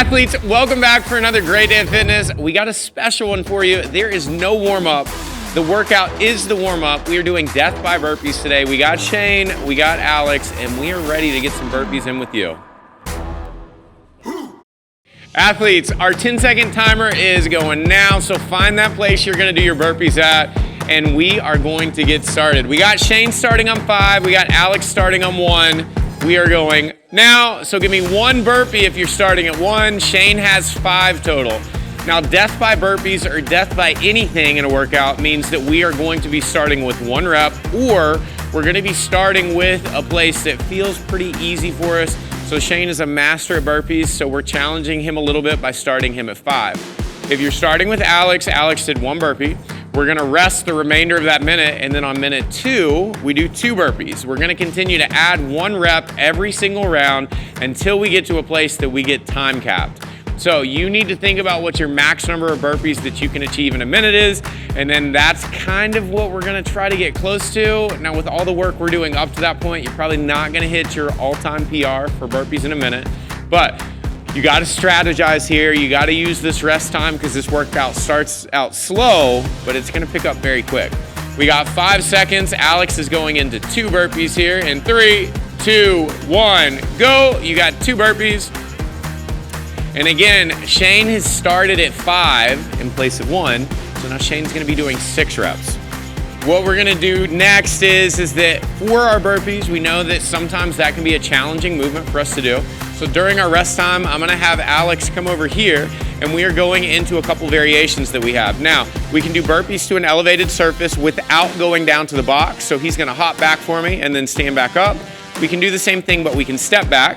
Athletes, welcome back for another great day of fitness. We got a special one for you. There is no warm-up. The workout is the warm-up. We are doing death by burpees today. We got Shane, we got Alex, and we are ready to get some burpees in with you. Athletes, our 10-second timer is going now, so find that place you're gonna do your burpees at, and we are going to get started. We got Shane starting on 5, we got Alex starting on 1. We are going now, so give me 1 burpee if you're starting at 1. Shane has 5 total. Now, death by burpees or death by anything in a workout means that we are going to be starting with 1 rep, or we're gonna be starting with a place that feels pretty easy for us. So Shane is a master at burpees, so we're challenging him a little bit by starting him at 5. If you're starting with Alex, Alex did 1 burpee. We're gonna rest the remainder of that minute, and then on minute 2, we do 2 burpees. We're gonna continue to add 1 rep every single round until we get to a place that we get time capped. So you need to think about what your max number of burpees that you can achieve in a minute is, and then that's kind of what we're gonna try to get close to. Now, with all the work we're doing up to that point, you're probably not gonna hit your all-time PR for burpees in a minute, but you gotta strategize here. You gotta use this rest time because this workout starts out slow, but it's gonna pick up very quick. We got 5 seconds. Alex is going into 2 burpees here in 3, 2, 1, go. You got 2 burpees. And again, Shane has started at 5 in place of 1, so now Shane's gonna be doing 6 reps. What we're gonna do next is that for our burpees, we know that sometimes that can be a challenging movement for us to do. So during our rest time, I'm gonna have Alex come over here, and we are going into a couple variations that we have. Now, we can do burpees to an elevated surface without going down to the box. So he's gonna hop back for me and then stand back up. We can do the same thing, but we can step back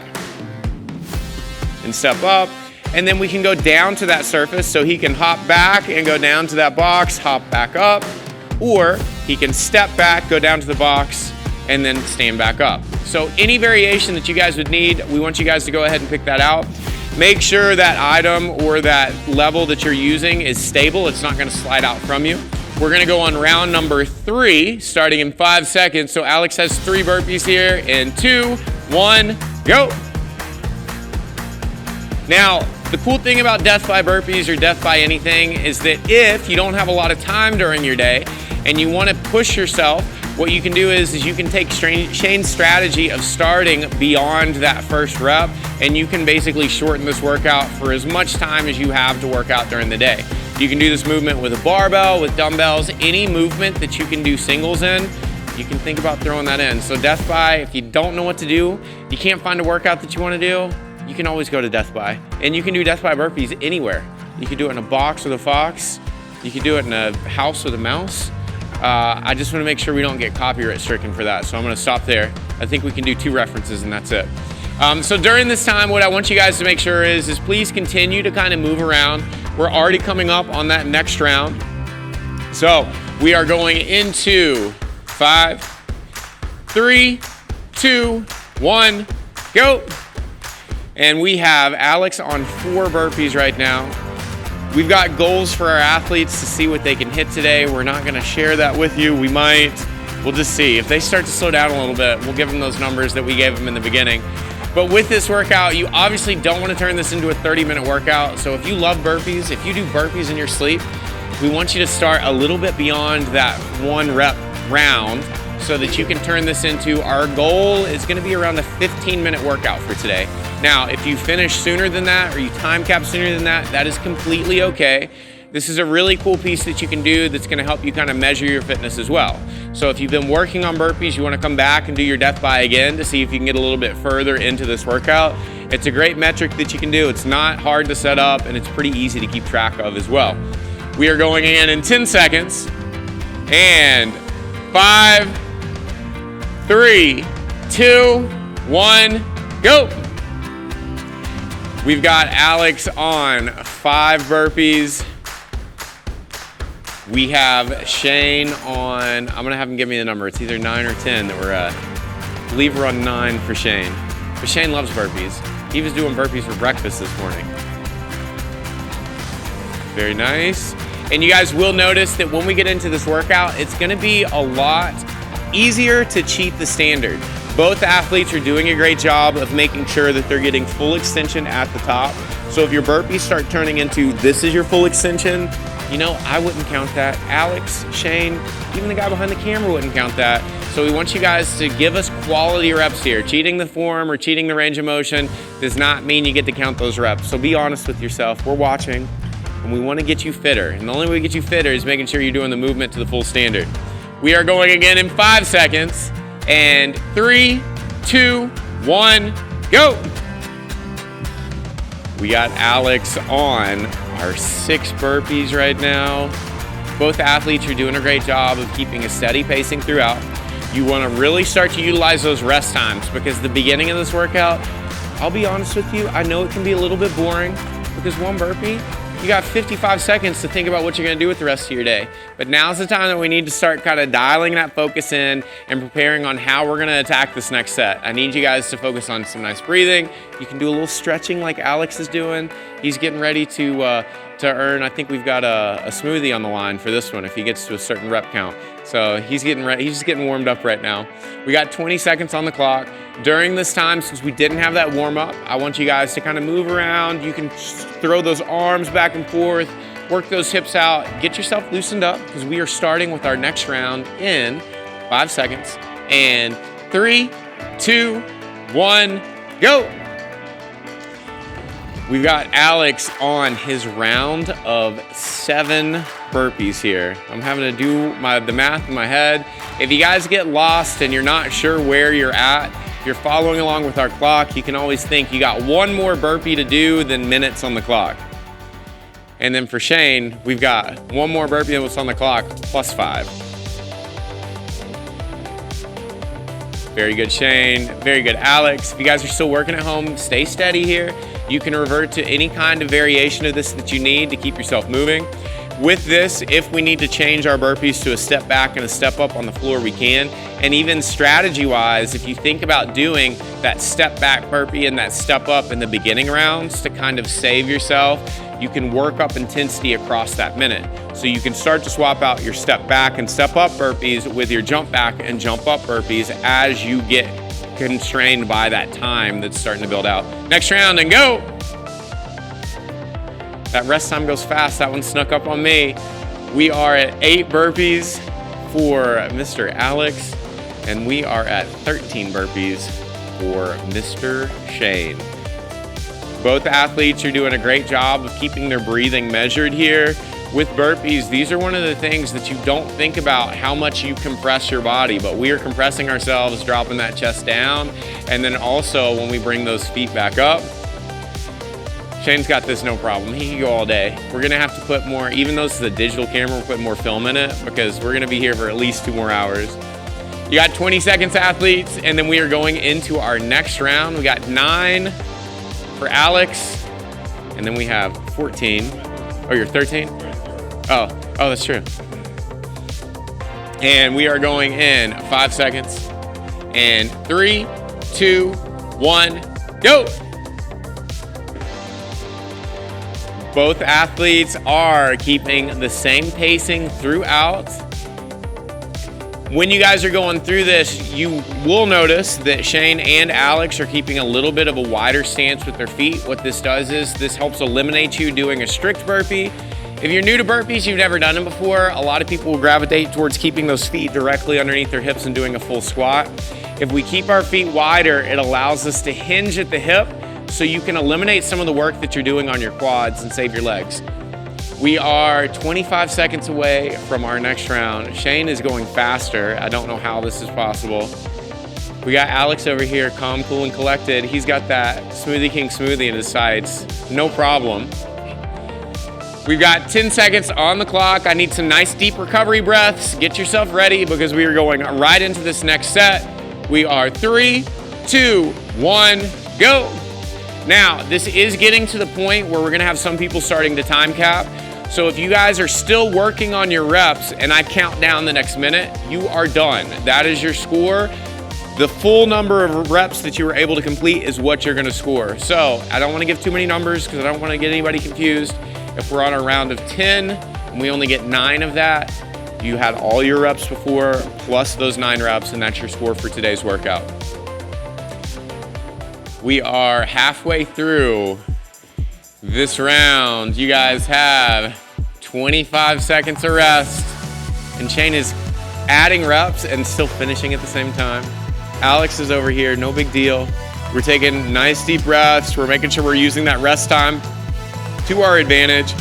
and step up. And then we can go down to that surface, so he can hop back and go down to that box, hop back up, or he can step back, go down to the box, and then stand back up. So any variation that you guys would need, we want you guys to go ahead and pick that out. Make sure that item or that level that you're using is stable. It's not gonna slide out from you. We're gonna go on round number 3, starting in 5 seconds. So Alex has 3 burpees here in 2, 1, go. Now, the cool thing about death by burpees or death by anything is that if you don't have a lot of time during your day and you want to push yourself, what you can do is you can take Shane's strategy of starting beyond that first rep, and you can basically shorten this workout for as much time as you have to work out during the day. You can do this movement with a barbell, with dumbbells, any movement that you can do singles in, you can think about throwing that in. So death by, if you don't know what to do, you can't find a workout that you want to do, you can always go to death by. And you can do death by burpees anywhere. You can do it in a box with a fox. You can do it in a house with a mouse. I just want to make sure we don't get copyright stricken for that. So I'm going to stop there. I think we can do 2 references and that's it. So during this time, what I want you guys to make sure is please continue to kind of move around. We're already coming up on that next round. So we are going into 5, 3, 2, 1, go. And we have Alex on 4 burpees right now. We've got goals for our athletes to see what they can hit today. We're not gonna share that with you. We'll just see. If they start to slow down a little bit, we'll give them those numbers that we gave them in the beginning. But with this workout, you obviously don't wanna turn this into a 30-minute workout. So if you love burpees, if you do burpees in your sleep, we want you to start a little bit beyond that 1 rep round so that you can turn this into, our goal is gonna be around a 15-minute workout for today. Now, if you finish sooner than that or you time cap sooner than that, that is completely okay. This is a really cool piece that you can do that's gonna help you kind of measure your fitness as well. So if you've been working on burpees, you wanna come back and do your death by again to see if you can get a little bit further into this workout. It's a great metric that you can do. It's not hard to set up and it's pretty easy to keep track of as well. We are going in 10 seconds and 5, 3, 2, 1, go. We've got Alex on 5 burpees. We have Shane on, I'm gonna have him give me the number. It's either 9 or 10 that we're at. I believe we're on 9 for Shane. But Shane loves burpees. He was doing burpees for breakfast this morning. Very nice. And you guys will notice that when we get into this workout, it's gonna be a lot easier to cheat the standard. Both athletes are doing a great job of making sure that they're getting full extension at the top. So if your burpees start turning into this is your full extension, you know, I wouldn't count that. Alex, Shane, even the guy behind the camera wouldn't count that. So we want you guys to give us quality reps here. Cheating the form or cheating the range of motion does not mean you get to count those reps. So be honest with yourself. We're watching and we want to get you fitter. And the only way we get you fitter is making sure you're doing the movement to the full standard. We are going again in 5 seconds. And 3, 2, 1, go. We got Alex on our 6 burpees right now. Both athletes are doing a great job of keeping a steady pacing throughout. You want to really start to utilize those rest times because the beginning of this workout, I'll be honest with you, I know it can be a little bit boring because one burpee, you got 55 seconds to think about what you're going to do with the rest of your day. But now's the time that we need to start kind of dialing that focus in and preparing on how we're going to attack this next set. I need you guys to focus on some nice breathing. You can do a little stretching like Alex is doing. He's getting ready to earn, I think we've got a smoothie on the line for this one if he gets to a certain rep count. So he's getting ready, he's just getting warmed up right now. We got 20 seconds on the clock. During this time, since we didn't have that warm up, I want you guys to kind of move around. You can throw those arms back and forth, work those hips out, get yourself loosened up because we are starting with our next round in 5 seconds. And 3, 2, 1, go. We've got Alex on his round of 7 burpees here. I'm having to do the math in my head. If you guys get lost and you're not sure where you're at, if you're following along with our clock, you can always think you got 1 more burpee to do than minutes on the clock. And then for Shane, we've got 1 more burpee than what's on the clock, plus 5. Very good, Shane. Very good, Alex. If you guys are still working at home, stay steady here. You can revert to any kind of variation of this that you need to keep yourself moving. With this, if we need to change our burpees to a step back and a step up on the floor, we can. And even strategy-wise, if you think about doing that step back burpee and that step up in the beginning rounds to kind of save yourself, you can work up intensity across that minute. So you can start to swap out your step back and step up burpees with your jump back and jump up burpees as you get constrained by that time that's starting to build out. Next round and go. That rest time goes fast. That one snuck up on me. We are at 8 burpees for Mr. Alex, and we are at 13 burpees for Mr. Shane. Both athletes are doing a great job of keeping their breathing measured here. With burpees, these are one of the things that you don't think about how much you compress your body, but we are compressing ourselves, dropping that chest down, and then also when we bring those feet back up, Shane's got this no problem. He can go all day. We're gonna have to put more, even though this is a digital camera, we're putting more film in it because we're gonna be here for at least 2 more hours. You got 20 seconds, athletes, and then we are going into our next round. We got 9 for Alex, and then we have 14. Oh, you're 13? Oh, that's true. And we are going in 5 seconds. And 3, 2, 1, go. Both athletes are keeping the same pacing throughout. When you guys are going through this, you will notice that Shane and Alex are keeping a little bit of a wider stance with their feet. What this does is this helps eliminate you doing a strict burpee. If you're new to burpees, you've never done them before, a lot of people will gravitate towards keeping those feet directly underneath their hips and doing a full squat. If we keep our feet wider, it allows us to hinge at the hip so you can eliminate some of the work that you're doing on your quads and save your legs. We are 25 seconds away from our next round. Shane is going faster. I don't know how this is possible. We got Alex over here, calm, cool, and collected. He's got that Smoothie King smoothie in his sights. No problem. We've got 10 seconds on the clock. I need some nice deep recovery breaths. Get yourself ready because we are going right into this next set. We are 3, 2, 1, go. Now, this is getting to the point where we're gonna have some people starting to time cap. So if you guys are still working on your reps and I count down the next minute, you are done. That is your score. The full number of reps that you were able to complete is what you're gonna score. So I don't wanna give too many numbers because I don't wanna get anybody confused. If we're on a round of 10 and we only get 9 of that, you had all your reps before plus those 9 reps, and that's your score for today's workout. We are halfway through This round, you guys have 25 seconds of rest. And Shane is adding reps and still finishing at the same time. Alex is over here, no big deal. We're taking nice deep breaths. We're making sure we're using that rest time to our advantage.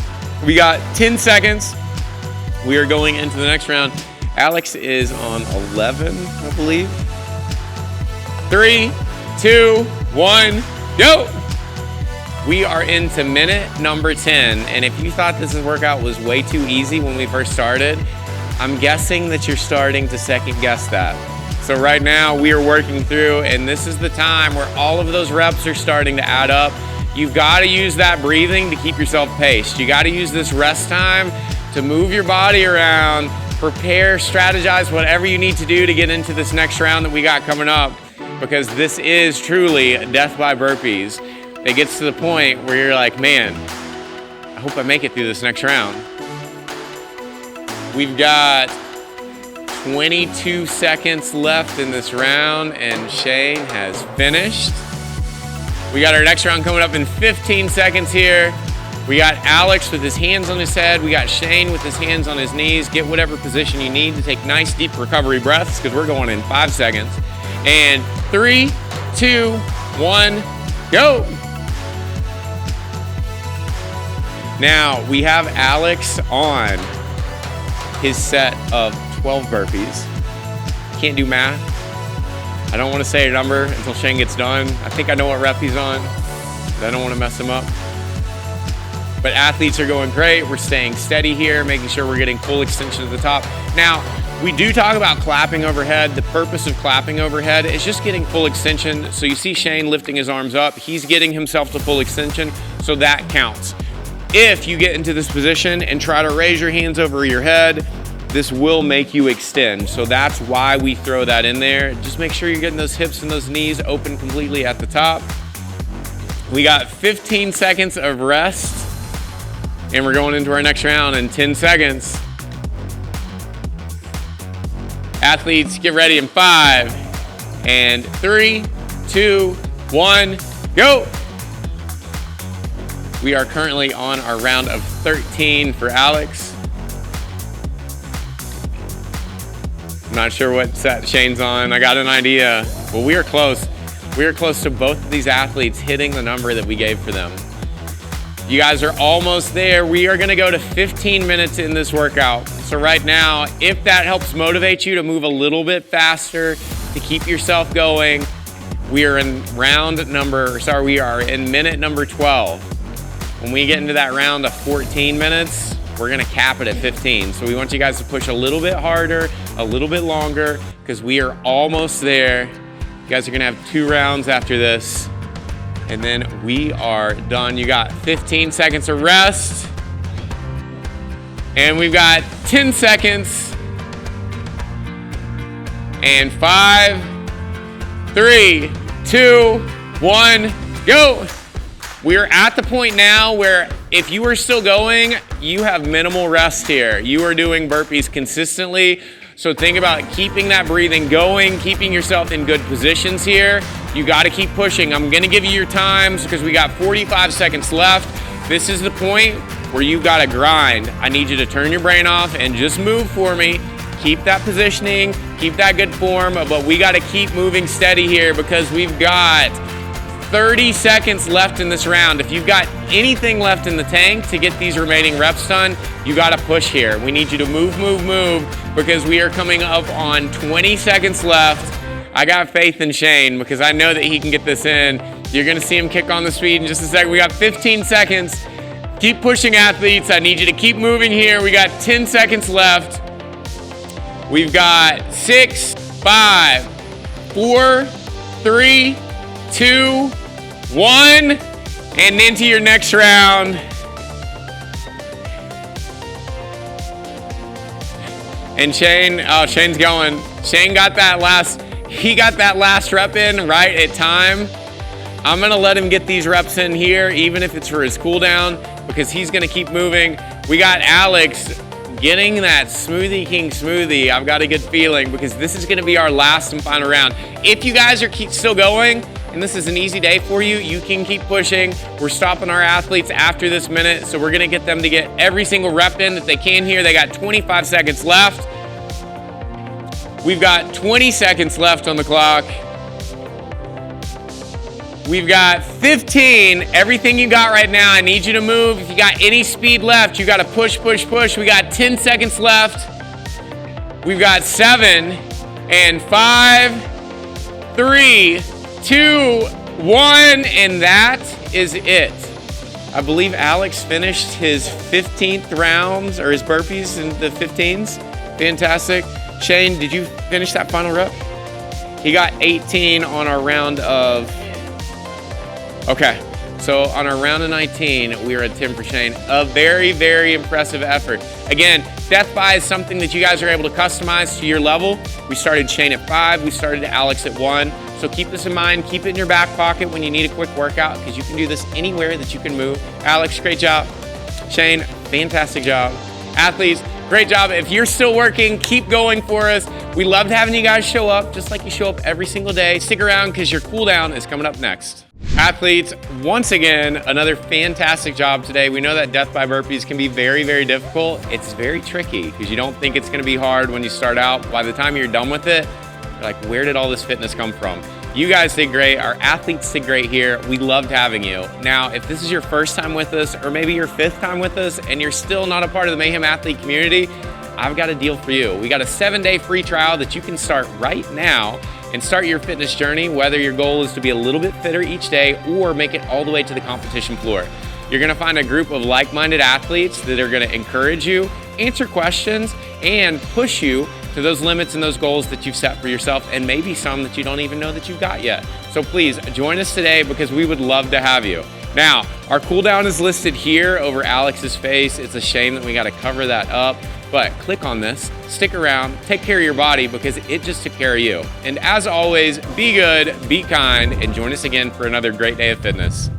We got 10 seconds. We are going into the next round. Alex is on 11, I believe. 3, 2, 1, go! We are into minute number 10, and if you thought this workout was way too easy when we first started, I'm guessing that you're starting to second guess that. So right now we are working through, and this is the time where all of those reps are starting to add up. You've got to use that breathing to keep yourself paced. You got to use this rest time to move your body around, prepare, strategize, whatever you need to do to get into this next round that we got coming up, because this is truly death by burpees. It gets to the point where you're like, man, I hope I make it through this next round. We've got 22 seconds left in this round, and Shane has finished. We got our next round coming up in 15 seconds here. We got Alex with his hands on his head. We got Shane with his hands on his knees. Get whatever position you need to take nice deep recovery breaths, because we're going in 5 seconds. And 3, 2, 1, go. Now we have Alex on his set of 12 burpees. Can't do math. I don't want to say a number until Shane gets done. I think I know what rep he's on, but I don't want to mess him up. But athletes are going great. We're staying steady here, making sure we're getting full extension at the top. Now, we do talk about clapping overhead. The purpose of clapping overhead is just getting full extension. So you see Shane lifting his arms up. He's getting himself to full extension, so that counts. If you get into this position and try to raise your hands over your head, this will make you extend. So that's why we throw that in there. Just make sure you're getting those hips and those knees open completely at the top. We got 15 seconds of rest, and we're going into our next round in 10 seconds. Athletes, get ready in 5, and 3, 2, 1, go. We are currently on our round of 13 for Alex. I'm not sure what set Shane's on. I got an idea. Well, we are close. We are close to both of these athletes hitting the number that we gave for them. You guys are almost there. We are gonna go to 15 minutes in this workout. So right now, if that helps motivate you to move a little bit faster, to keep yourself going, we are in we are in minute number 12. When we get into that round of 14 minutes, we're gonna cap it at 15. So we want you guys to push a little bit harder, a little bit longer, because we are almost there. You guys are gonna have 2 rounds after this, and then we are done. You got 15 seconds of rest, and we've got 10 seconds, and 5, 3, 2, 1, go. We're at the point now where if you are still going, you have minimal rest here. You are doing burpees consistently. So think about keeping that breathing going, keeping yourself in good positions here. You got to keep pushing. I'm going to give you your times because we got 45 seconds left. This is the point where you got to grind. I need you to turn your brain off and just move for me. Keep that positioning, keep that good form, but we got to keep moving steady here because we've got 30 seconds left in this round. If you've got anything left in the tank to get these remaining reps done, you gotta push here. We need you to move, because we are coming up on 20 seconds left. I got faith in Shane because I know that he can get this in. You're gonna see him kick on the speed in just a second. We got 15 seconds. Keep pushing, athletes. I need you to keep moving here. We got 10 seconds left. We've got 6, 5, 4, 3, 2, 1, and into your next round. And Shane's going. Shane got that last rep in right at time. I'm gonna let him get these reps in here, even if it's for his cool down, because he's gonna keep moving. We got Alex getting that Smoothie King smoothie. I've got a good feeling because this is gonna be our last and final round. If you guys are still going, and this is an easy day for you, you can keep pushing. We're stopping our athletes after this minute, so we're gonna get them to get every single rep in that they can here. They got 25 seconds left. We've got 20 seconds left on the clock. We've got 15. Everything you got right now, I need you to move. If you got any speed left, you gotta push, push, push. We got 10 seconds left. We've got 7 and 5, 3, 2, 1, and that is it. I believe Alex finished his 15th rounds, or his burpees in the 15s. Fantastic. Shane, did you finish that final rep? He got 18 on our round of, okay. So on our round of 19, we were at 10 for Shane. A very, very impressive effort. Again, Death by is something that you guys are able to customize to your level. We started Shane at 5, we started Alex at 1. So keep this in mind, keep it in your back pocket when you need a quick workout, because you can do this anywhere that you can move. Alex, great job. Shane, fantastic job. Athletes, great job. If you're still working, keep going for us. We loved having you guys show up, just like you show up every single day. Stick around, because your cool down is coming up next. Athletes, once again, another fantastic job today. We know that death by burpees can be very, very difficult. It's very tricky because you don't think it's gonna be hard when you start out. By the time you're done with it, you're like, where did all this fitness come from? You guys did great. Our athletes did great here. We loved having you. Now, if this is your first time with us, or maybe your 5th time with us, and you're still not a part of the Mayhem Athlete community, I've got a deal for you. We got a 7-day free trial that you can start right now and start your fitness journey, whether your goal is to be a little bit fitter each day or make it all the way to the competition floor. You're gonna find a group of like-minded athletes that are gonna encourage you, answer questions, and push you to those limits and those goals that you've set for yourself, and maybe some that you don't even know that you've got yet. So please join us today, because we would love to have you. Now, our cool down is listed here over Alex's face. It's a shame that we gotta cover that up, but click on this, stick around, take care of your body, because it just took care of you. And as always, be good, be kind, and join us again for another great day of fitness.